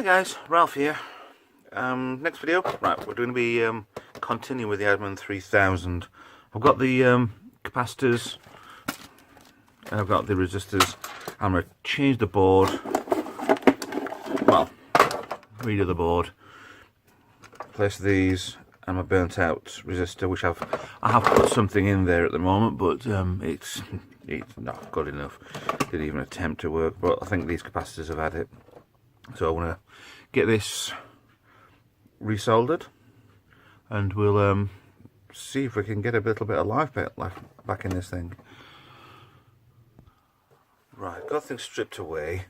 guys, Ralph here. Next video, right, we're going to be continuing with the Adman 3000. I've got the capacitors and I've got the resistors. I'm going to change the board, well, redo the board, place these and my burnt out resistor, which I have put something in there at the moment, but it's not good enough. Didn't even attempt to work, but I think these capacitors have had it. So I want to get this resoldered and we'll see if we can get a little bit of life back in this thing. Right, got things stripped away.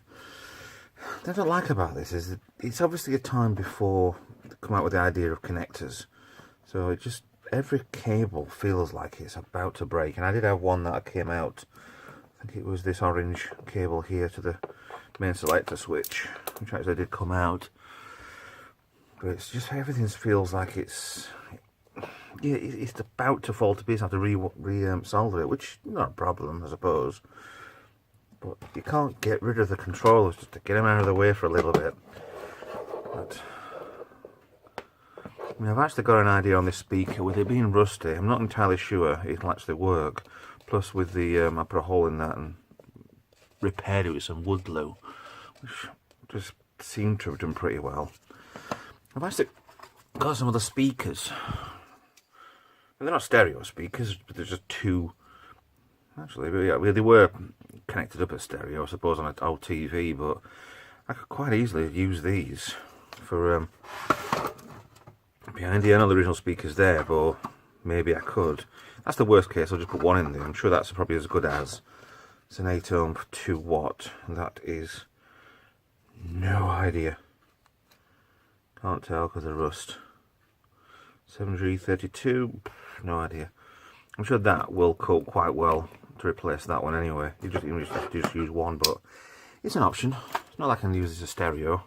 What I don't like about this is that it's obviously a time before they come out with the idea of connectors. So it just, every cable feels like it's about to break. And I did have one that came out, I think it was this orange cable here to the main selector switch, which actually did come out. But it's just, everything feels like it's about to fall to pieces. I have to solder it, which is not a problem, I suppose. But you can't get rid of the controllers just to get them out of the way for a little bit. But I mean, I've actually got an idea on this speaker. With it being rusty, I'm not entirely sure it'll actually work. Plus with the, I put a hole in that and repaired it with some wood glue, which just seemed to have done pretty well. I've actually got some other speakers. And they're not stereo speakers, but they're just two. Actually, yeah, they were connected up as stereo, I suppose, on an old TV, but I could quite easily use these for behind the original speakers there, but maybe I could. That's the worst case, I'll just put one in there. I'm sure that's probably as good as. It's an 8 ohm 2 watt, and that is no idea. Can't tell because of rust. 7G32, no idea. I'm sure that will cope quite well to replace that one anyway. You just have to use one, but it's an option. It's not like I can use this as a stereo.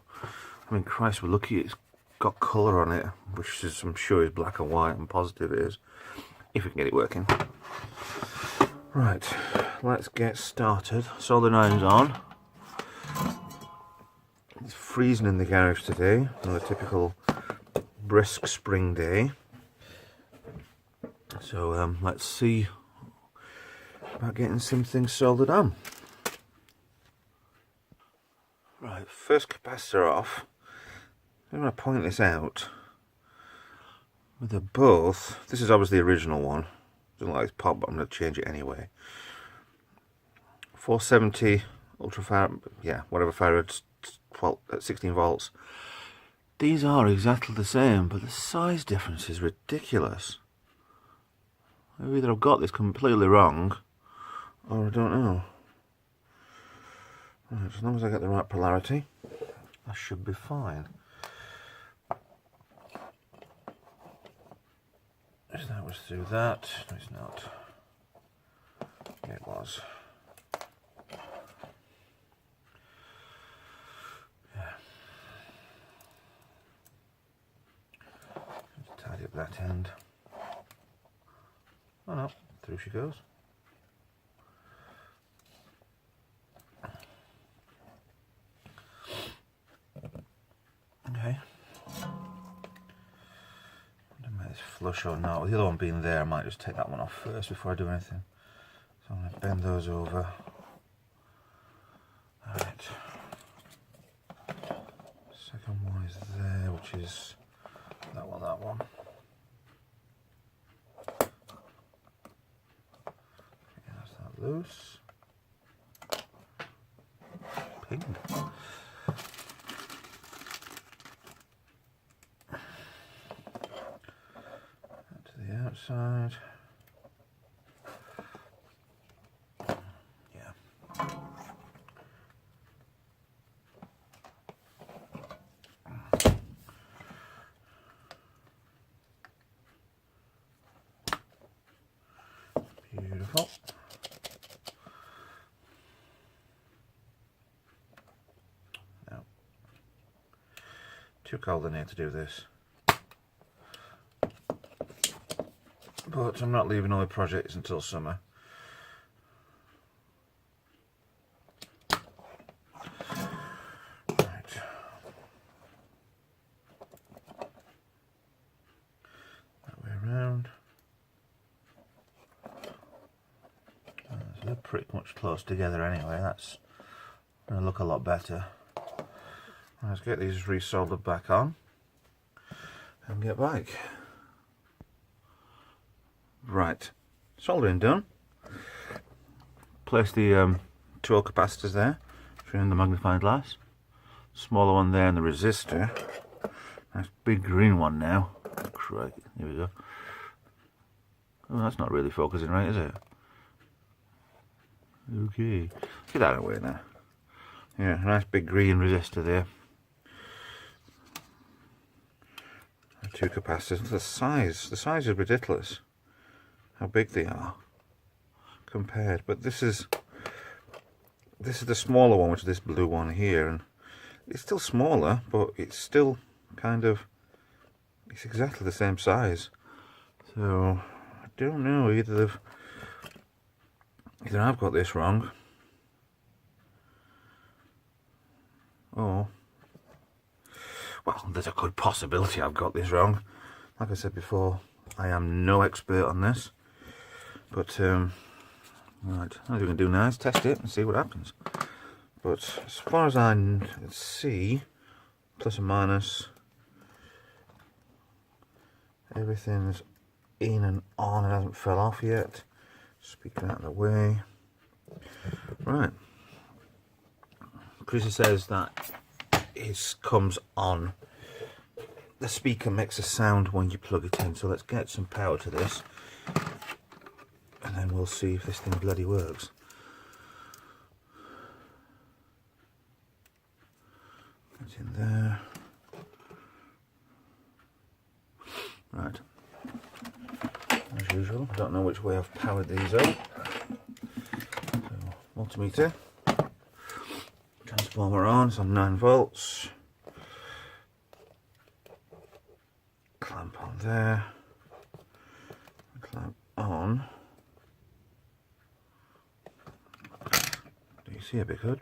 I mean, Christ, we're lucky it's got colour on it, which is, I'm sure is black and white, and positive it is, if we can get it working. Right, let's get started. Solder iron's on. It's freezing in the garage today, another typical brisk spring day. So let's see about getting some things soldered on. Right, first capacitor off. I'm going to point this out. With the both, this is obviously the original one. Doesn't like it's pop, but I'm going to change it anyway. 470 ultra farad, yeah, whatever farads, 16 volts. These are exactly the same, but the size difference is ridiculous. Either I've got this completely wrong, or I don't know. Right, as long as I get the right polarity, I should be fine. That was through that. No, it's not. Yeah, it was. Yeah. Just tidy up that end. Oh no, through she goes. Okay. Flush or not. With the other one being there, I might just take that one off first before I do anything. So I'm going to bend those over. Alright. Second one is there, which is that one, that one. Okay, that's that loose. Ping. Outside. Yeah. Beautiful. Now, too cold in here to do this. But I'm not leaving all the projects until summer. Right. pretty much close together anyway. That's going to look a lot better. Let's get these resoldered back on and get back. Right, soldering done. Place the 12 capacitors there, showing the magnifying glass. Smaller one there and the resistor. Nice big green one now. Crikey, here we go. Oh, that's not really focusing right, is it? Okay, get that away now. Yeah, nice big green resistor there. Two capacitors. The size is ridiculous. How big they are compared. But this is the smaller one, which is this blue one here, and it's still smaller, but it's still kind of, it's exactly the same size. So I don't know, either I've got this wrong, or, well, there's a good possibility I've got this wrong. Like I said before, I am no expert on this, but right, what we're going to do now is test it and see what happens. But as far as I can see, plus or minus, everything's in and on. It hasn't fell off yet. Speaker out of the way. Right. Chrissy says that it comes on. The speaker makes a sound when you plug it in. So let's get some power to this, and then we'll see if this thing bloody works. That's in there. Right. As usual, I don't know which way I've powered these up. So, multimeter. Transformer on, it's on 9 volts. Clamp on there. Clamp on. Do you see a bit good?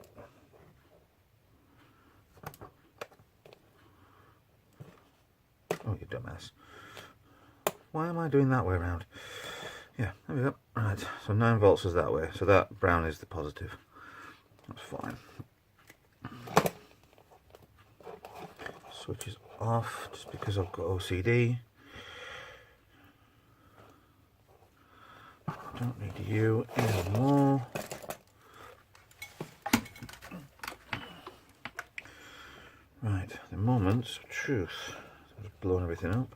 Oh, you dumbass. Why am I doing that way around? Yeah, there we go. Right, so 9 volts is that way. So that brown is the positive. That's fine. Switch is off just because I've got OCD. Don't need you anymore. Right, the moments of truth. I've blown everything up.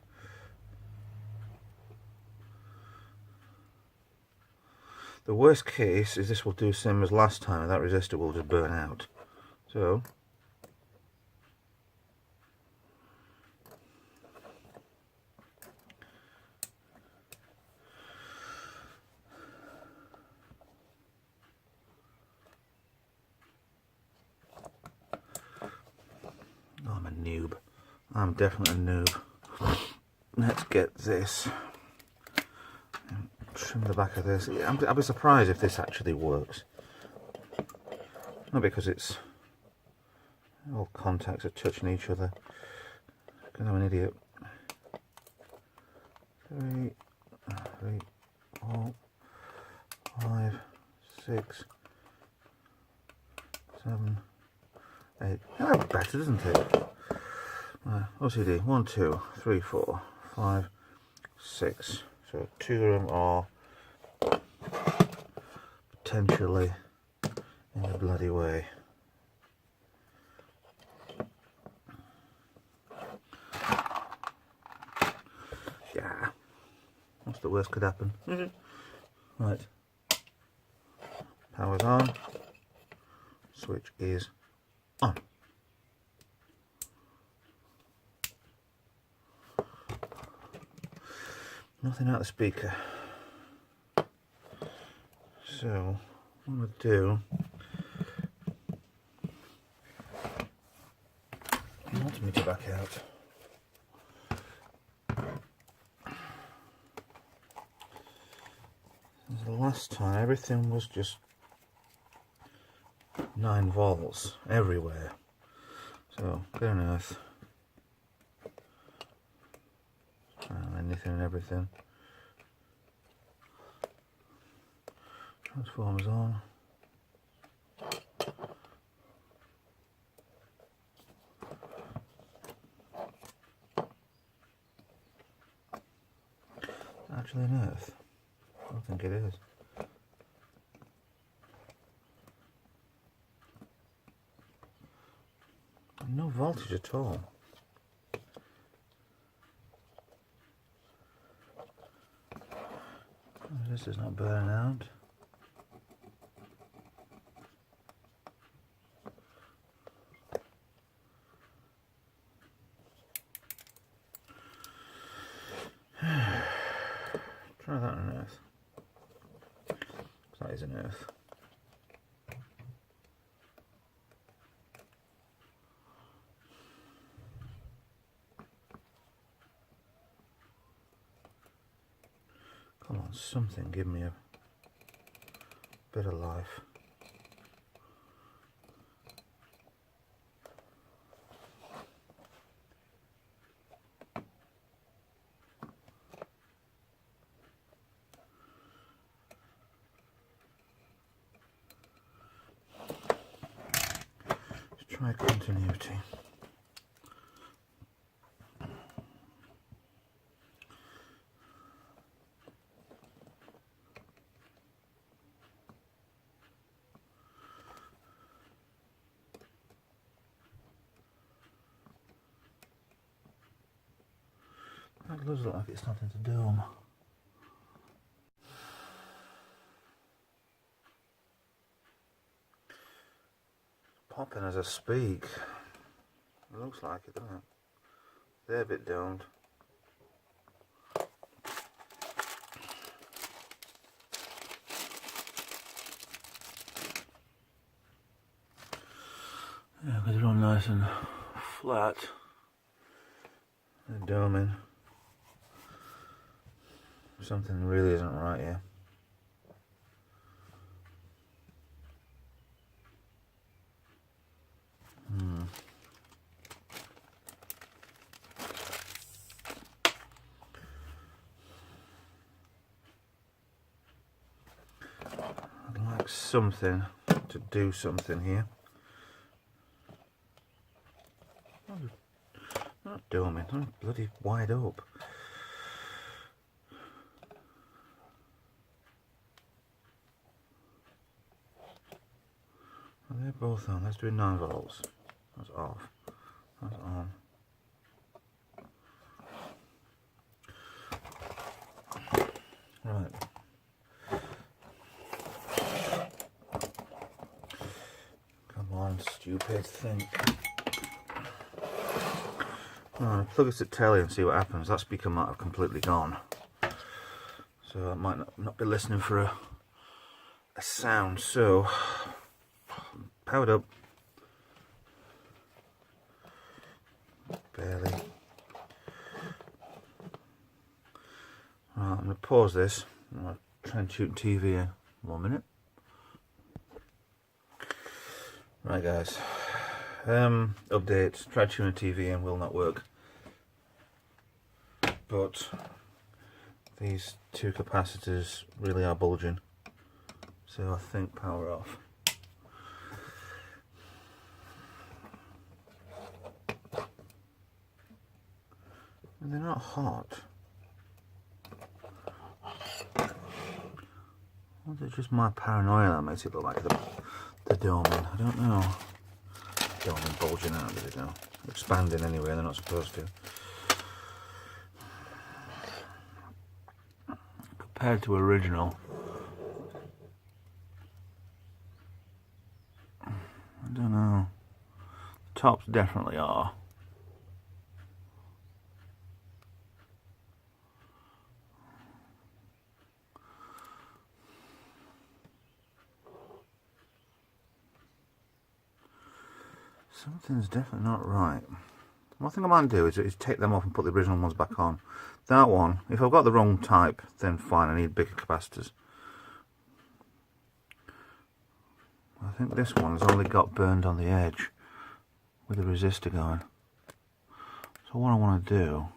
The worst case is this will do the same as last time, and that resistor will just burn out. So I'm a noob. I'm definitely a noob. Let's get this. Trim the back of this. I'll be surprised if this actually works. Not because it's all contacts are touching each other. Because I'm an idiot. 3, 4, 5, 6, 7, 8. Oh, better, doesn't it? OCD. 1, 2, 3, 4, 5, 6. So 2 of them are potentially in the bloody way. Yeah. What's the worst could happen? Right. Power's on. Switch is on. Nothing out of the speaker. So, what I'm going to do, multimeter back out. As the last time, everything was just 9 volts everywhere. So, good on earth. Anything and everything. Transformers on. Actually an earth? I don't think it is. No voltage at all. This is not burning out. Try that on earth. That is an earth. Come on, something, give me a bit of life. Let's try continuity. That does look like it's starting to dome. Popping as I speak. It looks like it, doesn't it? They're a bit domed. Yeah, because they're all nice and flat. They're doming. Something really isn't right here. I'd like something to do something here. Not doming, I'm bloody wide up. Well, they're both on. Let's do 9 volts. That's off. That's on. Right. Come on, stupid, think. Right, plug it to telly and see what happens. That speaker might have completely gone. So I might not be listening for a sound. So, powered up. Barely. Right, I'm going to pause this. I'm going to try and tune TV in 1 minute. Right guys, update, try tuning TV in, will not work. But these two capacitors really are bulging. So I think power off. And they're not hot. Or is it just my paranoia that makes it look like the doming? I don't know. Doming bulging out, did it now? Expanding anyway, they're not supposed to. Compared to original, I don't know. The tops definitely are. Something's definitely not right. One thing I might do is take them off and put the original ones back on. That one, if I've got the wrong type, then fine, I need bigger capacitors. I think this one has only got burned on the edge with the resistor going. So what I want to do,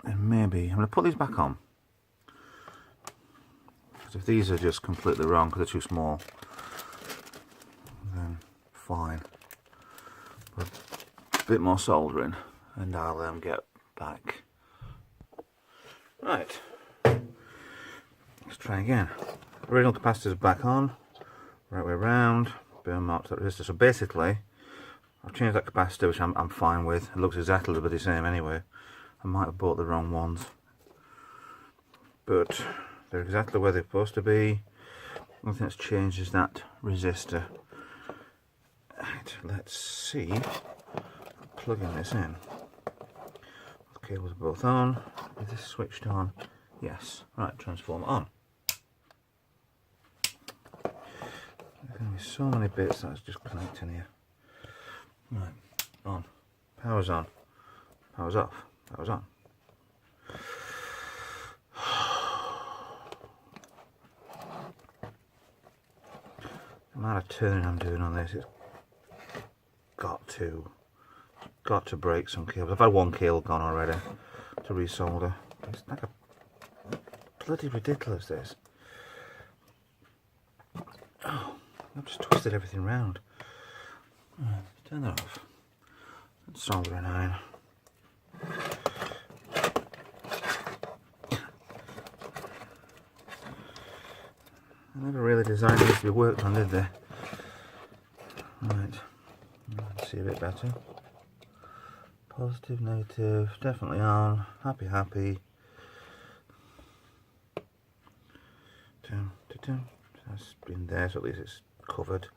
and maybe, I'm going to put these back on. If these are just completely wrong because they're too small, then fine. But a bit more soldering and I'll get back. Right, let's try again. Original capacitors back on, right way around, burn marks that resistor. So basically, I've changed that capacitor, which I'm fine with. It looks exactly the same anyway. I might have bought the wrong ones, but they're exactly where they're supposed to be. The only thing that's changed is that resistor. Right, let's see. Plugging this in. The cables are both on. Is this switched on? Yes. Right, transformer on. There's going to be so many bits that's just connecting here. Right, on. Power's on. Power's off. Power's on. The amount of turning I'm doing on this, it's got to break some cables. I've had one cable gone already to resolder. It's like a bloody ridiculous, this. Oh, I've just twisted everything round. Right, turn that off. Solder an iron. I never really designed these to be worked on, did they? Right, let's see a bit better. Positive, negative, definitely on. Happy, happy. That's been there, so at least it's covered.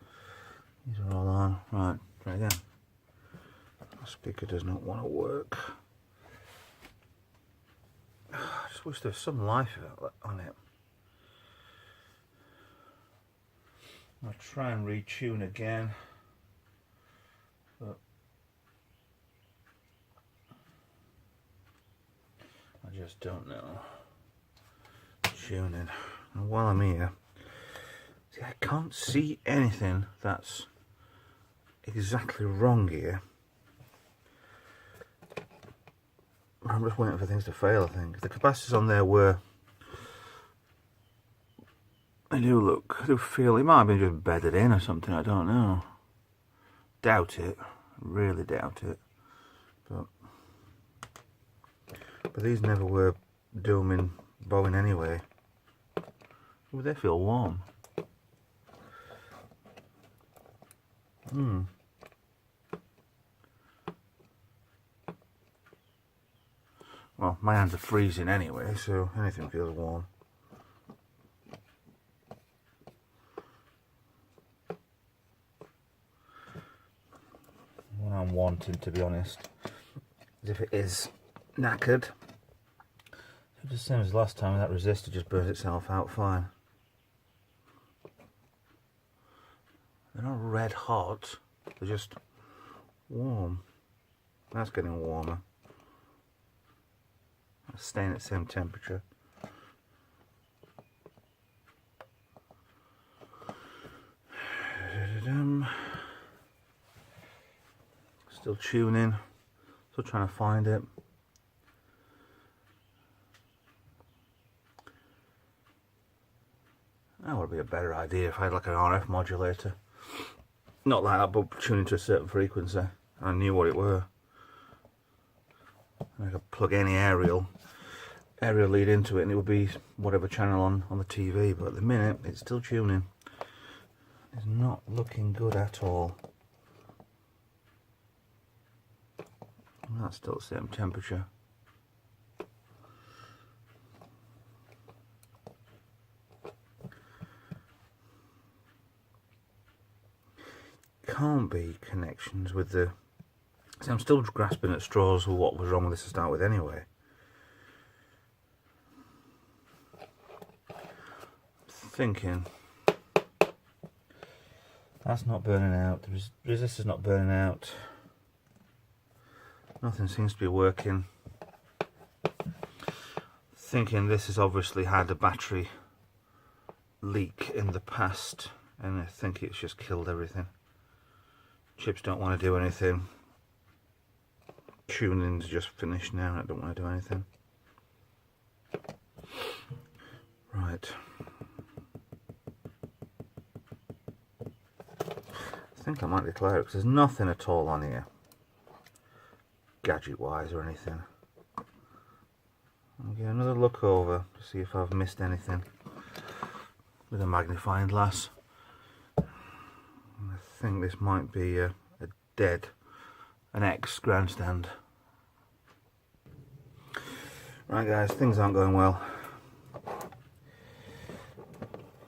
These are all on. Right, try again. The speaker does not want to work. I just wish there was some life on it. I'll try and retune again, but I just don't know. Tuning. And while I'm here, see, I can't see anything that's exactly wrong here. I'm just waiting for things to fail, I think. The capacitors on there were... They do feel, it might have been just bedded in or something, I don't know. Doubt it, really doubt it. But these never were dooming, bowing anyway. Oh, they feel warm. Well, my hands are freezing anyway, so anything feels warm. What I'm wanting, to be honest, is if it is knackered, it's the same as last time. That resistor just burns itself out fine. They're not red hot, they're just warm. That's getting warmer. It's staying at the same temperature. Still tuning, still trying to find it. That would be a better idea if I had like an RF modulator. Not like that, but tuning to a certain frequency. I knew what it were. I could plug any aerial lead into it and it would be whatever channel on the TV, but at the minute it's still tuning. It's not looking good at all. That's still the same temperature. Can't be connections with the... See, I'm still grasping at straws with what was wrong with this to start with anyway. Thinking that's not burning out, the resistor's not burning out, nothing seems to be working. Thinking this has obviously had a battery leak in the past and I think it's just killed everything. Chips don't want to do anything. Tuning's just finished now and I don't want to do anything. Right. think I might declare it because there's nothing at all on here, gadget wise or anything. I'll get another look over to see if I've missed anything with a magnifying glass. I think this might be an ex Grandstand. Right guys, things aren't going well.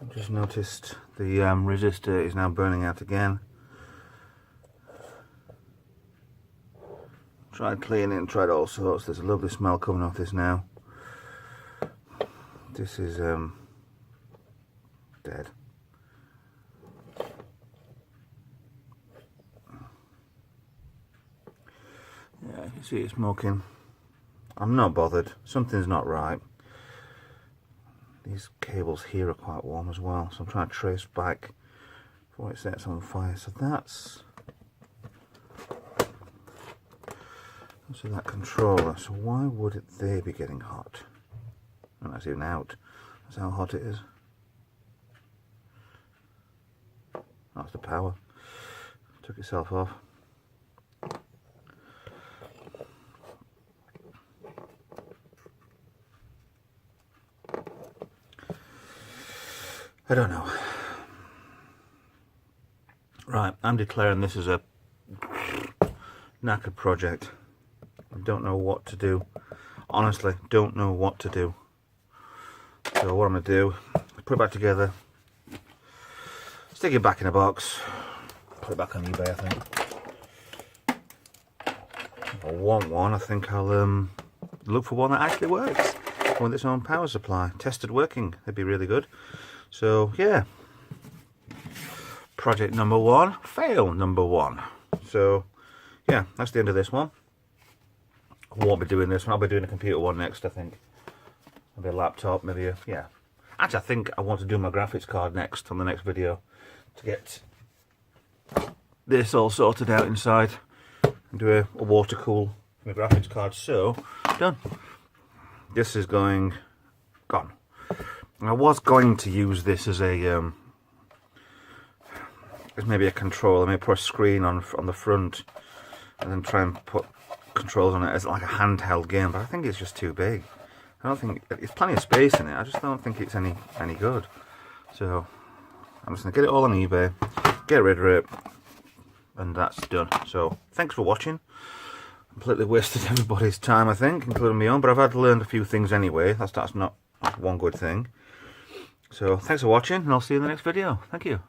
I've just noticed the resistor is now burning out again. Tried cleaning it and tried all sorts. There's a lovely smell coming off this now. This is dead. Yeah, you can see it smoking. I'm not bothered. Something's not right. These cables here are quite warm as well, so I'm trying to trace back before it sets on fire. So that's that controller. So why would they be getting hot? And that's even out. That's how hot it is. That's the power. Took itself off. I don't know. Right, I'm declaring this as a knackered project. I don't know what to do. Honestly, don't know what to do. So what I'm going to do is put it back together, stick it back in a box, put it back on eBay. I think if I want one, I think I'll look for one that actually works, with its own power supply, tested working. That'd be really good. So yeah, project number one, fail number one. So yeah, that's the end of this one. I won't be doing this one. I'll be doing a computer one next, I think. Maybe a laptop, maybe a, yeah. Actually, I think I want to do my graphics card next on the next video to get this all sorted out inside and do a water cool my graphics card. So done. This is gone. I was going to use this as a as maybe a controller, maybe put a screen on the front and then try and put controls on it as like a handheld game, but I think it's just too big. I don't think it's plenty of space in it. I just don't think it's any good. So I'm just gonna get it all on eBay, get rid of it, and that's done. So thanks for watching. Completely wasted everybody's time, I think, including my own, but I've had to learn a few things anyway. That's one good thing. So thanks for watching, and I'll see you in the next video. Thank you.